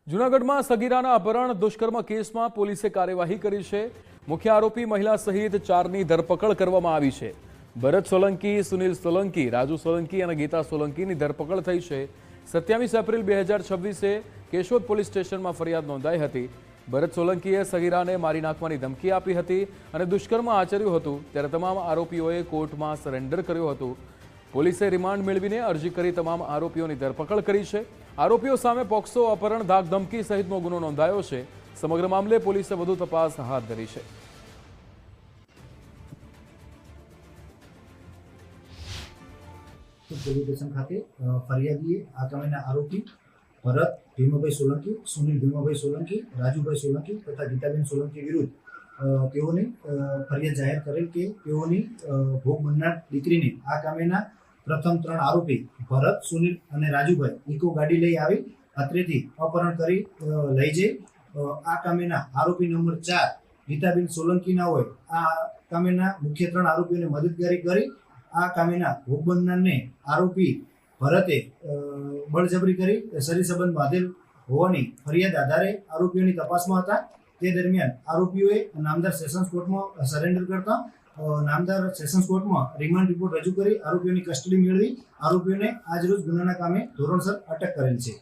જૂનાગઢમાં સગીરાના અપહરણ દુષ્કર્મ કેસમાં પોલીસે કાર્યવાહી કરી છે। મુખ્ય આરોપી મહિલા સહિત 4ની ધરપકડ કરવામાં આવી છે। ભરત સોલંકી, સુનિલ સોલંકી, રાજુ સોલંકી અને ગીતા સોલંકીની ધરપકડ થઈ છે। 27 એપ્રિલ 2026 કેશોદ પોલીસ સ્ટેશનમાં ફરિયાદ નોંધાઈ હતી। ભરત સોલંકીએ સગીરાને મારી નાખવાની ધમકી આપી હતી અને દુષ્કર્મ આચર્યું હતું, ત્યારે તમામ આરોપીઓએ કોર્ટમાં સરેન્ડર કર્યું હતું। પોલીસે રિમાન્ડ મેળવીને અરજી કરી તમામ આરોપીઓની ધરપકડ કરી છે। આરોપીઓ સામે પોક્સો, અપહરણ, ધાકધમકી સહિતનો ગુનો નોંધાયો છે। સમગ્ર મામલે પોલીસે વધુ તપાસ હાથ ધરી છે। પોલીસ સ્ટેશન ખાતે ફરિયાદીએ આ કામના આરોપી ભરત ભીમાભાઈ સોલંકી, સુનિલ ભીમાભાઈ સોલંકી, રાજુભાઈ સોલંકી તથા ગીતાબેન સોલંકી વિરુદ્ધ તેઓની ફરિયાદ જાહેર કરેલ કે તેઓની ભોગ બનનાર દીકરીને આ કામના પ્રથમ 3 આરોપી ભરત, સુનિલ અને રાજુભાઈ ઇકો ગાડી લઈ આવી અત્રેથી અપહરણ કરી લઈ જઈ આ કામના આરોપી નંબર 4 ગીતાબેન સોલંકીના હોય આ કામના મુખ્ય 3 આરોપીઓને મદદગારી કરી આ કામના ભોગ બનનારને આરોપી ભરતે બળજબરી કરી શરીર સંબંધ બાંધેલ હોવાની ફરિયાદ આધારે આરોપીઓની તપાસમાં હતા। તે દરમિયાન આરોપીઓએ નામદાર સેશન્સ કોર્ટમાં સરેન્ડર કરતા નામદાર સેશન્સ કોર્ટમાં રિમાન્ડ રિપોર્ટ રજૂ કરી આરોપીઓની કસ્ટડી મેળવી આરોપીઓને આજરોજ ગુનાના કામે ધોરણસર અટક કરેલ છે।